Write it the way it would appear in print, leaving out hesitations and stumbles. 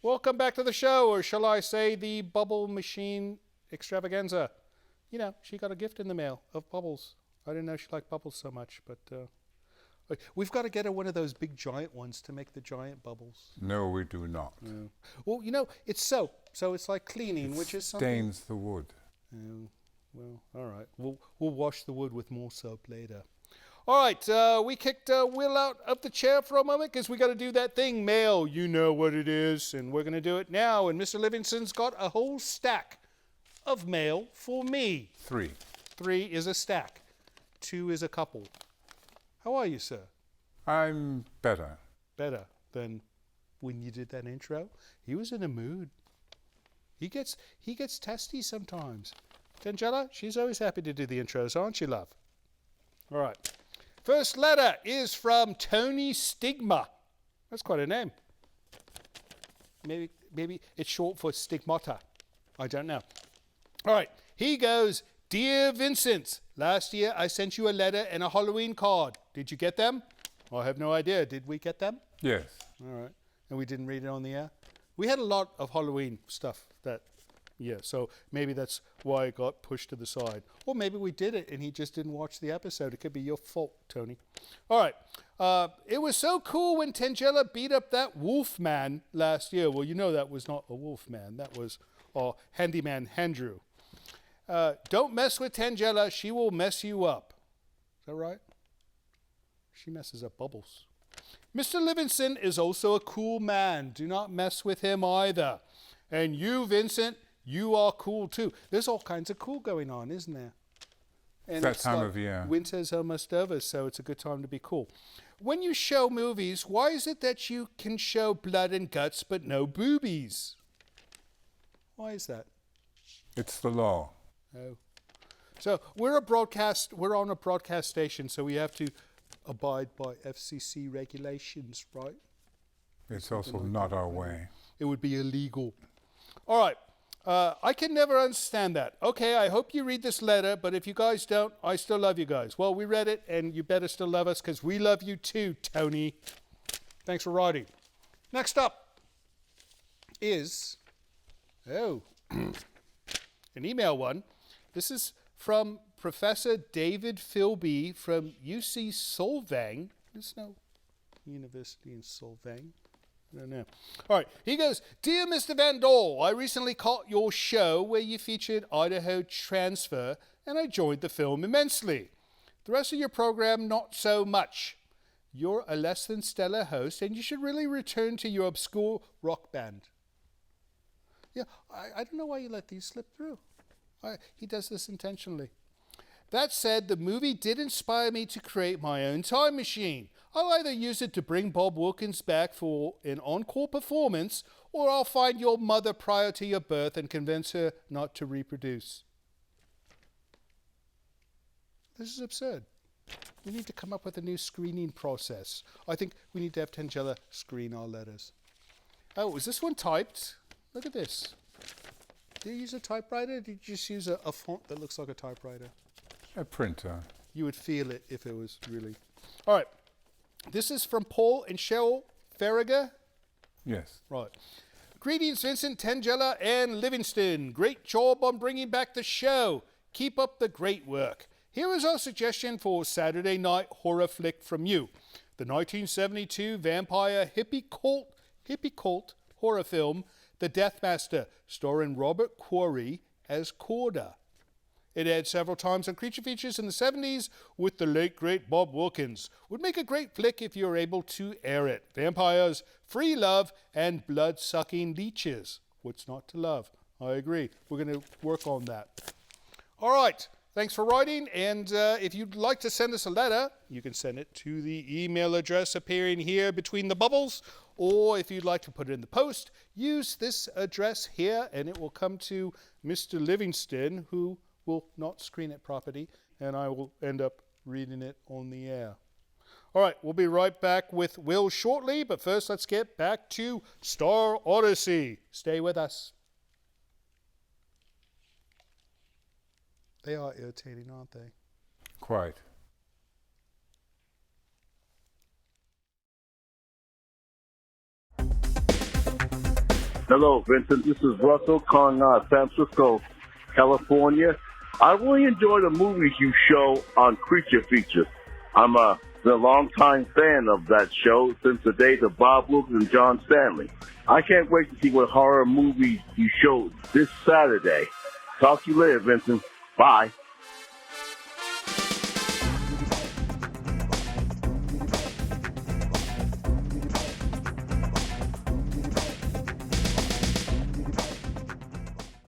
Welcome back to the show, or shall I say the bubble machine extravaganza. You know, she got a gift in the mail of bubbles. I didn't know she liked bubbles so much, but we've got to get her one of those big giant ones to make the giant bubbles. No, we do not. No. Well, you know, it's soap, so it's like cleaning, which is something. Stains the wood. Well, all right. We'll wash the wood with more soap later. All right, we kicked Will out of the chair for a moment because we got to do that thing, mail. You know what it is, and we're going to do it now. And Mr. Livingston's got a whole stack of mail for me. 3. 3 is a stack. 2 is a couple. How are you, sir? I'm better. Better than when you did that intro? He was in a mood. He gets testy sometimes. Tangela, she's always happy to do the intros, aren't you, love? All right. First letter is from Tony Stigma. That's quite a name. Maybe it's short for stigmata. I don't know. All right. He goes, Dear Vincent, last year I sent you a letter and a Halloween card. Did you get them? I have no idea. Did we get them? Yes. All right. And we didn't read it on the air? We had a lot of Halloween stuff that year, so maybe that's why it got pushed to the side. Or maybe we did it and he just didn't watch the episode. It could be your fault, Tony. All right. It was so cool when Tangela beat up that wolf man last year. Well, you know that was not a wolf man. That was our handyman, Andrew. Don't mess with Tangela. She will mess you up. Is that right? She messes up bubbles. Mr. Livingston is also a cool man. Do not mess with him either. And you, Vincent, you are cool too. There's all kinds of cool going on, isn't there? And that time of year. Winter's almost over, so it's a good time to be cool. When you show movies, why is it that you can show blood and guts but no boobies? Why is that? It's the law. Oh. So we're on a broadcast station, so we have to abide by FCC regulations, right? It's also not our way. It would be illegal. All right. I can never understand that. Okay, I hope you read this letter, but if you guys don't, I still love you guys. Well, we read it, and you better still love us because we love you too, Tony. Thanks for writing. Next up is, an email one. This is from Professor David Philby from UC Solvang. There's no university in Solvang. I don't know. All right, he goes, Dear Mr. Van Dole, I recently caught your show where you featured Idaho Transfer, and I enjoyed the film immensely. The rest of your program, not so much. You're a less than stellar host, and you should really return to your obscure rock band. Yeah, I don't know why you let these slip through. He does this intentionally. That said, the movie did inspire me to create my own time machine. I'll either use it to bring Bob Wilkins back for an encore performance, or I'll find your mother prior to your birth and convince her not to reproduce. This is absurd. We need to come up with a new screening process. I think we need to have Tangela screen our letters. Oh, is this one typed? Look at this. Did you use a typewriter, or did you just use a font that looks like a typewriter? A printer. You would feel it if it was really... All right. This is from Paul and Cheryl Farragher. Yes. Right. Greetings, Vincent, Tangela, and Livingston. Great job on bringing back the show. Keep up the great work. Here is our suggestion for Saturday night horror flick from you. The 1972 vampire hippie cult horror film, The Deathmaster, starring Robert Quarry as Corda. It aired several times on Creature Features in the 70s with the late, great Bob Wilkins. Would make a great flick if you're able to air it. Vampires, free love, and blood-sucking leeches. What's not to love? I agree. We're going to work on that. All right. Thanks for writing. And if you'd like to send us a letter, you can send it to the email address appearing here between the bubbles. Or if you'd like to put it in the post, use this address here, and it will come to Mr. Livingston, who will not screen it properly, and I will end up reading it on the air. All right, we'll be right back with Will shortly, but first let's get back to Star Odyssey. Stay with us. They are irritating, aren't they? Quite. Hello, Vincent. This is Russell calling out of San Francisco, California. I really enjoy the movies you show on Creature Features. I'm been a long-time fan of that show since the days of Bob Wilkes and John Stanley. I can't wait to see what horror movies you show this Saturday. Talk to you later, Vincent. Bye.